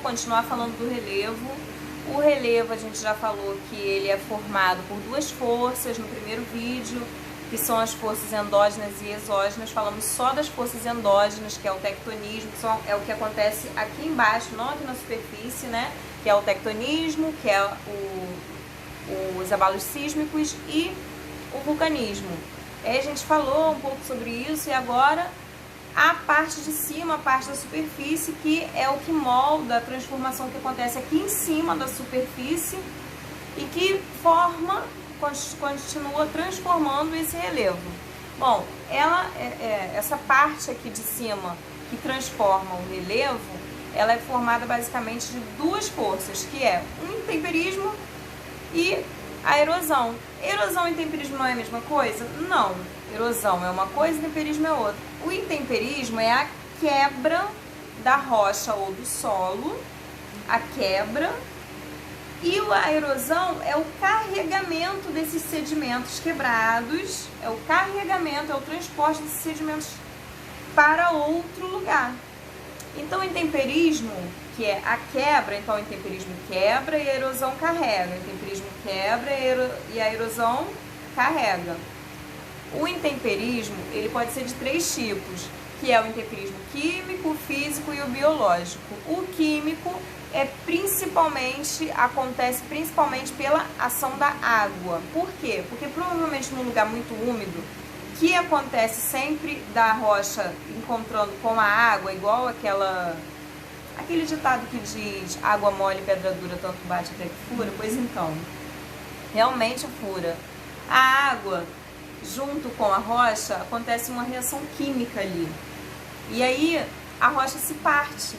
continuar falando do relevo. O relevo a gente já falou que ele é formado por duas forças no primeiro vídeo, que são as forças endógenas e exógenas. Falamos só das forças endógenas, que é o tectonismo, que é o que acontece aqui embaixo, não aqui na superfície, né? Que é o tectonismo, que é os abalos sísmicos e o vulcanismo. Aí a gente falou um pouco sobre isso e agora a parte de cima, a parte da superfície, que é o que molda a transformação que acontece aqui em cima da superfície e que continua transformando esse relevo. Bom, essa parte aqui de cima que transforma o relevo, ela é formada basicamente de duas forças, que é o intemperismo e a erosão. Erosão e intemperismo não é a mesma coisa? Não. Erosão é uma coisa e intemperismo é outra. O intemperismo é a quebra da rocha ou do solo, a quebra, e a erosão é o carregamento desses sedimentos quebrados, é o carregamento, é o transporte desses sedimentos para outro lugar. Então, o intemperismo, que é a quebra, então o intemperismo quebra e a erosão carrega. O intemperismo quebra e a erosão carrega. O intemperismo, ele pode ser de três tipos, que é o intemperismo químico, o físico e o biológico. O químico acontece principalmente pela ação da água. Por quê? Porque provavelmente num lugar muito úmido, que acontece sempre da rocha encontrando com a água, igual aquele ditado que diz água mole, pedra dura, tanto bate até que fura. Pois então, realmente fura. A água, junto com a rocha, acontece uma reação química ali. E aí a rocha se parte.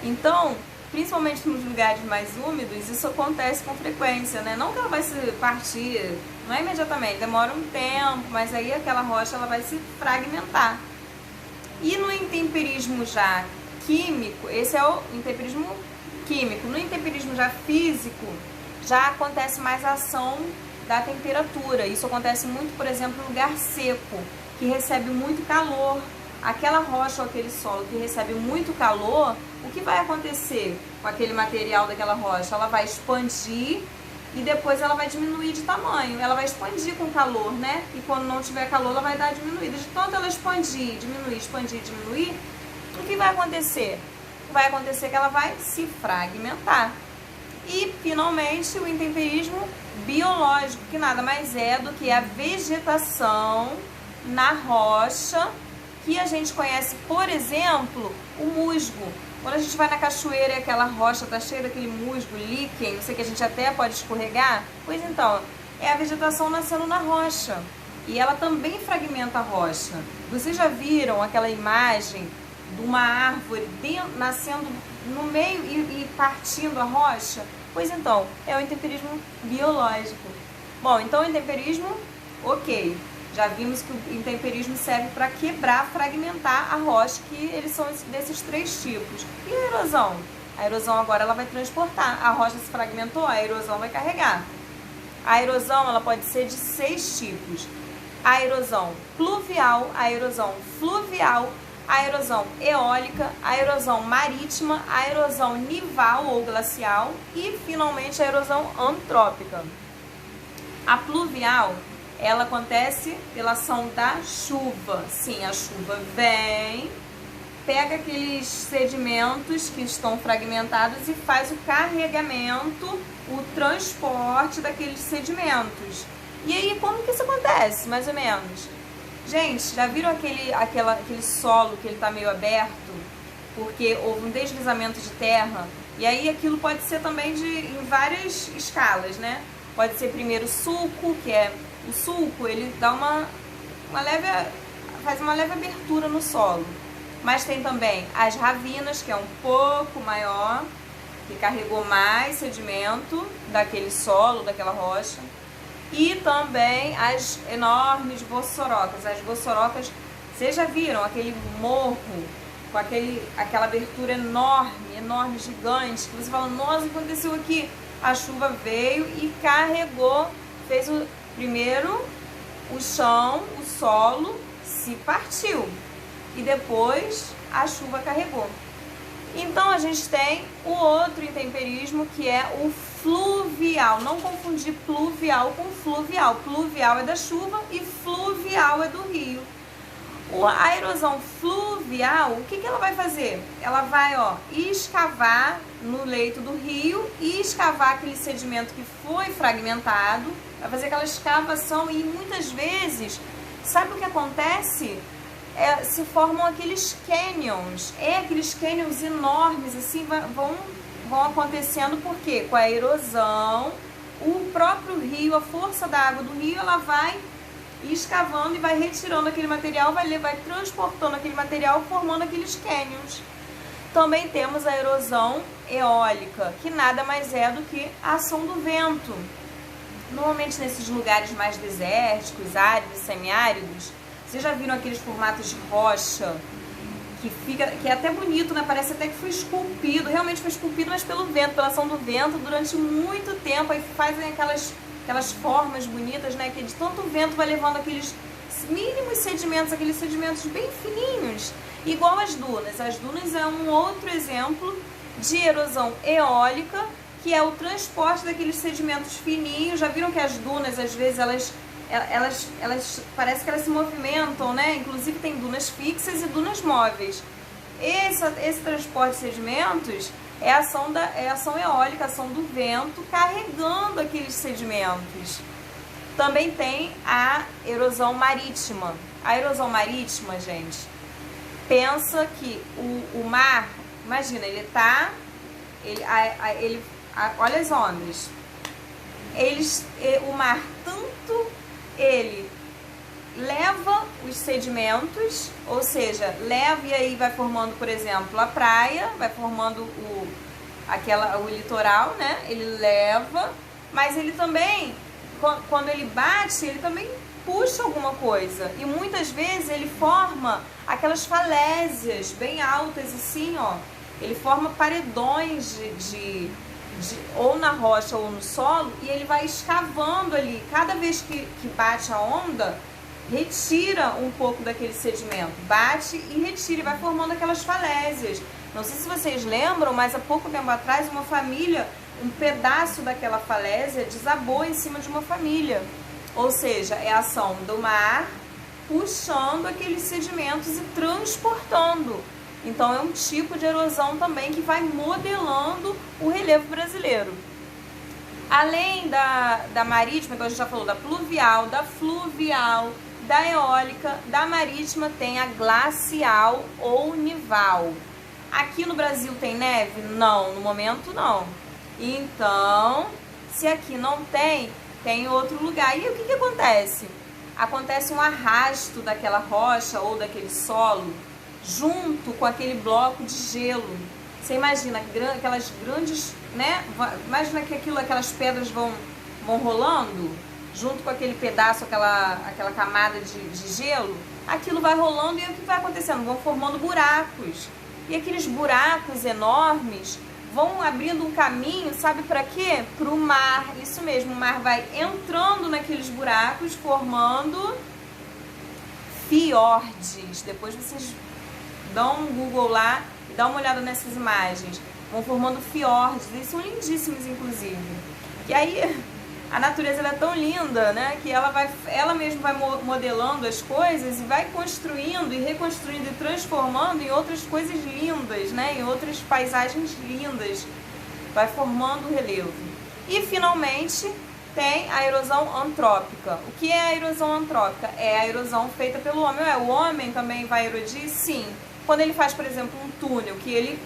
Então, principalmente nos lugares mais úmidos, isso acontece com frequência, né? Não que ela vai se partir, não é imediatamente, demora um tempo, mas aí aquela rocha ela vai se fragmentar. E no intemperismo já químico, esse é o intemperismo químico. No intemperismo já físico, já acontece mais a ação da temperatura. Isso acontece muito, por exemplo, em lugar seco, que recebe muito calor. Aquela rocha ou aquele solo que recebe muito calor, o que vai acontecer com aquele material daquela rocha? Ela vai expandir e depois ela vai diminuir de tamanho. Ela vai expandir com calor, né? E quando não tiver calor, ela vai dar diminuída. De tanto ela expandir, diminuir, o que vai acontecer? Vai acontecer que ela vai se fragmentar. E, finalmente, o intemperismo biológico, que nada mais é do que a vegetação na rocha, que a gente conhece, por exemplo, o musgo. Quando a gente vai na cachoeira e aquela rocha está cheia daquele musgo, líquen, não sei, que a gente até pode escorregar, pois então, é a vegetação nascendo na rocha. E ela também fragmenta a rocha. Vocês já viram aquela imagem de uma árvore nascendo no meio e partindo a rocha? Pois então, é o intemperismo biológico. Bom, então o intemperismo, ok. Já vimos que o intemperismo serve para quebrar, fragmentar a rocha, que eles são desses três tipos. E a erosão? A erosão agora ela vai transportar. A rocha se fragmentou, a erosão vai carregar. A erosão ela pode ser de 6 tipos. A erosão pluvial, a erosão fluvial, a erosão eólica, a erosão marítima, a erosão nival ou glacial e, finalmente, a erosão antrópica. A pluvial, ela acontece pela ação da chuva. Sim, a chuva vem, pega aqueles sedimentos que estão fragmentados e faz o carregamento, o transporte daqueles sedimentos. E aí, como que isso acontece, mais ou menos? Gente, já viram aquele solo que ele está meio aberto? Porque houve um deslizamento de terra. E aí aquilo pode ser também em várias escalas, né? Pode ser primeiro sulco, que é... O sulco, ele dá faz uma leve abertura no solo. Mas tem também as ravinas, que é um pouco maior, que carregou mais sedimento daquele solo, daquela rocha. E também as enormes bossorocas. As bossorocas, vocês já viram aquele morro com aquela abertura enorme, gigante, que você fala, nossa, o que aconteceu aqui? A chuva veio e carregou, fez primeiro o chão, o solo se partiu e depois a chuva carregou. Então a gente tem o outro intemperismo, que é o fluvial. Não confundir pluvial com fluvial. Pluvial é da chuva e fluvial é do rio. A erosão fluvial, o que ela vai fazer? Ela vai, escavar no leito do rio e escavar aquele sedimento que foi fragmentado, vai fazer aquela escavação e muitas vezes, sabe o que acontece? Se formam aqueles canyons, aqueles canyons enormes, assim, vão acontecendo, porque com a erosão, o próprio rio, a força da água do rio, ela vai escavando e vai retirando aquele material, vai transportando aquele material, formando aqueles canyons. Também temos a erosão eólica, que nada mais é do que a ação do vento. Normalmente nesses lugares mais desérticos, áridos, semiáridos, vocês já viram aqueles formatos de rocha, que é até bonito, né? Parece até que foi esculpido, realmente foi esculpido, mas pelo vento, pela ação do vento, durante muito tempo, aí fazem aquelas formas bonitas, né? Que de tanto vento vai levando aqueles mínimos sedimentos, aqueles sedimentos bem fininhos, igual as dunas. As dunas é um outro exemplo de erosão eólica, que é o transporte daqueles sedimentos fininhos. Já viram que as dunas, às vezes, elas parece que elas se movimentam, né? Inclusive tem dunas fixas e dunas móveis. Esse transporte de sedimentos é a ação eólica, a ação do vento carregando aqueles sedimentos. Também tem a erosão marítima. A erosão marítima, gente, pensa que o mar, imagina, olha as ondas. O mar, tanto ele leva os sedimentos, ou seja, leva e aí vai formando, por exemplo, a praia, vai formando o litoral, né? Ele leva, mas ele também, quando ele bate, ele também puxa alguma coisa. E muitas vezes ele forma aquelas falésias bem altas assim, ele forma paredões ou na rocha ou no solo, e ele vai escavando ali. Cada vez que bate a onda, retira um pouco daquele sedimento, bate e retira, e vai formando aquelas falésias. Não sei se vocês lembram, mas há pouco tempo atrás uma família, um pedaço daquela falésia desabou em cima de uma família. Ou seja, é a ação do mar puxando aqueles sedimentos e transportando. Então é um tipo de erosão também que vai modelando o relevo brasileiro. Além da marítima, então a gente já falou da pluvial, da fluvial, da eólica, da marítima, tem a glacial ou nival. Aqui no Brasil tem neve? Não, no momento não. Então, se aqui não tem, tem em outro lugar. E o que acontece? Acontece um arrasto daquela rocha ou daquele solo junto com aquele bloco de gelo. Você imagina aquelas grandes, né? Imagina que aquelas pedras vão rolando junto com aquele pedaço, aquela camada de gelo. Aquilo vai rolando e o que vai acontecendo? Vão formando buracos. E aqueles buracos enormes vão abrindo um caminho, sabe para quê? Para o mar. Isso mesmo, o mar vai entrando naqueles buracos, formando fiordes. Depois vocês dão um Google lá e dá uma olhada nessas imagens. Vão formando fiordes, eles são lindíssimos, inclusive. E aí a natureza ela é tão linda, né, que ela mesma vai modelando as coisas e vai construindo e reconstruindo e transformando em outras coisas lindas, né, em outras paisagens lindas. Vai formando o relevo. E finalmente tem a erosão antrópica. O que é a erosão antrópica? É a erosão feita pelo homem. O homem também vai erodir? Sim. Quando ele faz, por exemplo, um túnel, que ele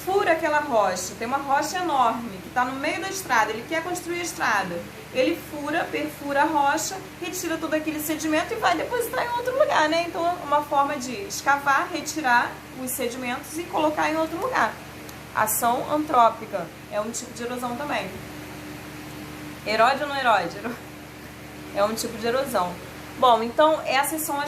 fura aquela rocha, tem uma rocha enorme que está no meio da estrada, ele quer construir a estrada, ele perfura a rocha, retira todo aquele sedimento e vai depositar em outro lugar, né? Então é uma forma de escavar, retirar os sedimentos e colocar em outro lugar. Ação antrópica é um tipo de erosão também. Erode ou não erode? É um tipo de erosão. Bom, então essas são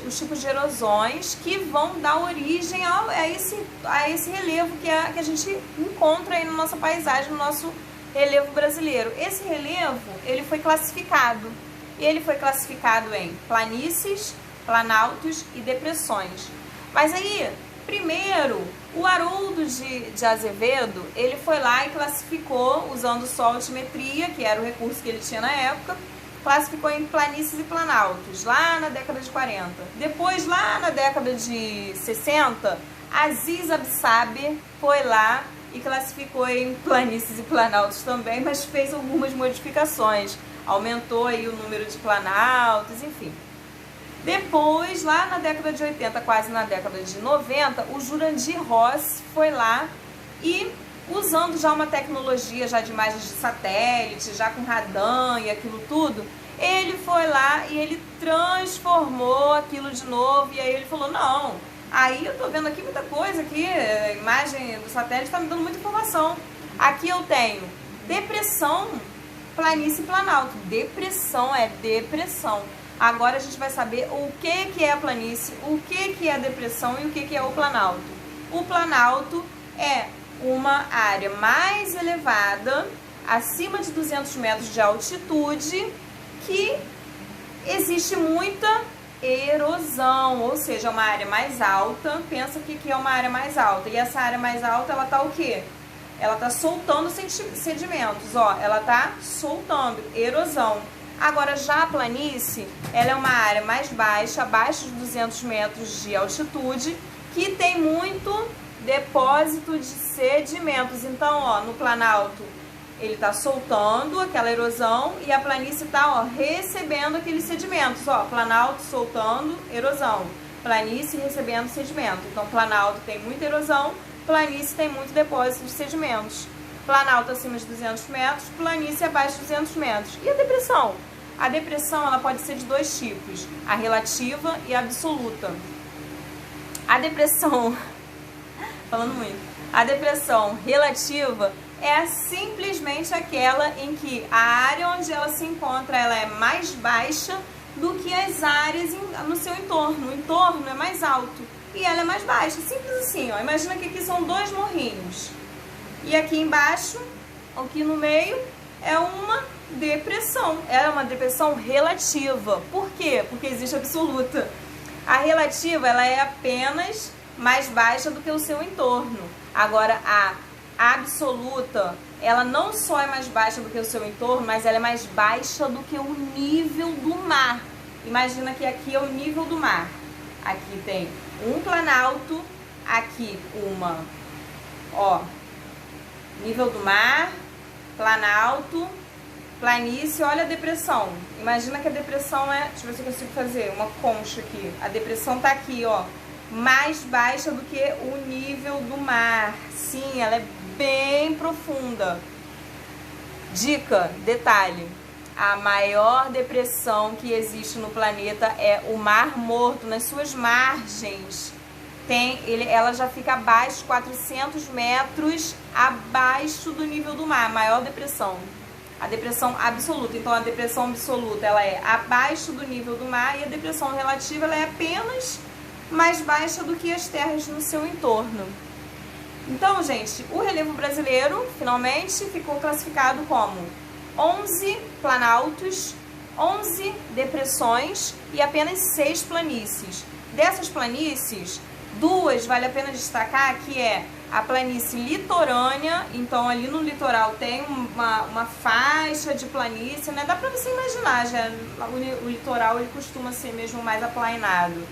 os tipos de erosões que vão dar origem a esse relevo que a gente encontra aí na nossa paisagem, no nosso relevo brasileiro. Esse relevo, ele foi classificado. E ele foi classificado em planícies, planaltos e depressões. Mas aí, primeiro, O Haroldo de Azevedo, ele foi lá e classificou, usando só altimetria, que era o recurso que ele tinha na época, classificou em planícies e planaltos, lá na década de 40. Depois, lá na década de 60, Aziz Absaber foi lá e classificou em planícies e planaltos também, mas fez algumas modificações. Aumentou aí o número de planaltos, enfim. Depois, lá na década de 80, quase na década de 90, o Jurandir Ross foi lá e, usando já uma tecnologia já de imagens de satélite, já com radar e aquilo tudo, ele foi lá e ele transformou aquilo de novo. E aí ele falou, não, aí eu tô vendo aqui muita coisa aqui, a imagem do satélite está me dando muita informação. Aqui eu tenho depressão, planície e planalto. Depressão é depressão. Agora a gente vai saber o que é a planície, o que é a depressão e o que é o planalto. O planalto é uma área mais elevada, acima de 200 metros de altitude, que existe muita erosão, ou seja, uma área mais alta. Pensa que é uma área mais alta. E essa área mais alta, ela tá o quê? Ela tá soltando sedimentos, ó, ela tá soltando erosão. Agora, já a planície, ela é uma área mais baixa, abaixo de 200 metros de altitude, que tem muito depósito de sedimentos. Então, ó, no planalto, ele está soltando aquela erosão e a planície está, ó, recebendo aqueles sedimentos. Ó, planalto soltando erosão, planície recebendo sedimento. Então, planalto tem muita erosão, planície tem muito depósito de sedimentos. Planalto acima de 200 metros, planície abaixo de 200 metros. E a depressão? A depressão, ela pode ser de dois tipos, a relativa e a absoluta. A depressão, falando muito, a depressão relativa é simplesmente aquela em que a área onde ela se encontra, ela é mais baixa do que as áreas no seu entorno. O entorno é mais alto e ela é mais baixa, simples assim, ó. Imagina que aqui são dois morrinhos. E aqui embaixo, aqui no meio, é uma depressão. É uma depressão relativa. Por quê? Porque existe a absoluta. A relativa, ela é apenas mais baixa do que o seu entorno. Agora, a absoluta, ela não só é mais baixa do que o seu entorno, mas ela é mais baixa do que o nível do mar. Imagina que aqui é o nível do mar. Aqui tem um planalto, aqui uma, ó, nível do mar, planalto, planície. Olha a depressão. Imagina que a depressão é, deixa eu ver se eu consigo fazer uma concha aqui. A depressão tá aqui, ó, mais baixa do que o nível do mar. Sim, ela é bem profunda. Dica, detalhe, a maior depressão que existe no planeta é o Mar Morto. Nas suas margens, ela já fica abaixo, 400 metros abaixo do nível do mar. Maior depressão, a depressão absoluta. Então, a depressão absoluta, ela é abaixo do nível do mar, e a depressão relativa, ela é apenas mais baixa do que as terras no seu entorno. Então, gente, o relevo brasileiro, finalmente, ficou classificado como 11 planaltos, 11 depressões e apenas 6 planícies. Dessas planícies, 2 vale a pena destacar, que é a planície litorânea. Então, ali no litoral tem uma faixa de planície, né? Dá pra você imaginar, já o litoral, ele costuma ser mesmo mais aplainado.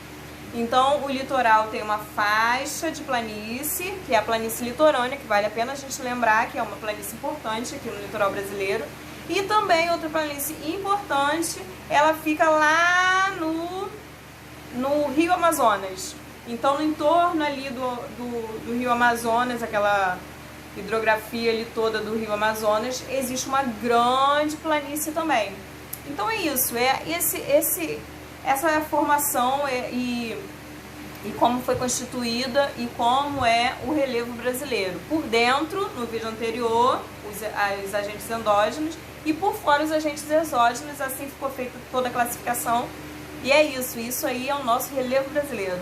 Então, o litoral tem uma faixa de planície, que é a planície litorânea, que vale a pena a gente lembrar que é uma planície importante aqui no litoral brasileiro. E também outra planície importante, ela fica lá no Rio Amazonas. Então, no entorno ali do Rio Amazonas, aquela hidrografia ali toda do Rio Amazonas, existe uma grande planície também. Então é isso, essa é a formação e como foi constituída e como é o relevo brasileiro. Por dentro, no vídeo anterior, os agentes endógenos, e por fora os agentes exógenos. Assim ficou feita toda a classificação. E é isso aí é o nosso relevo brasileiro.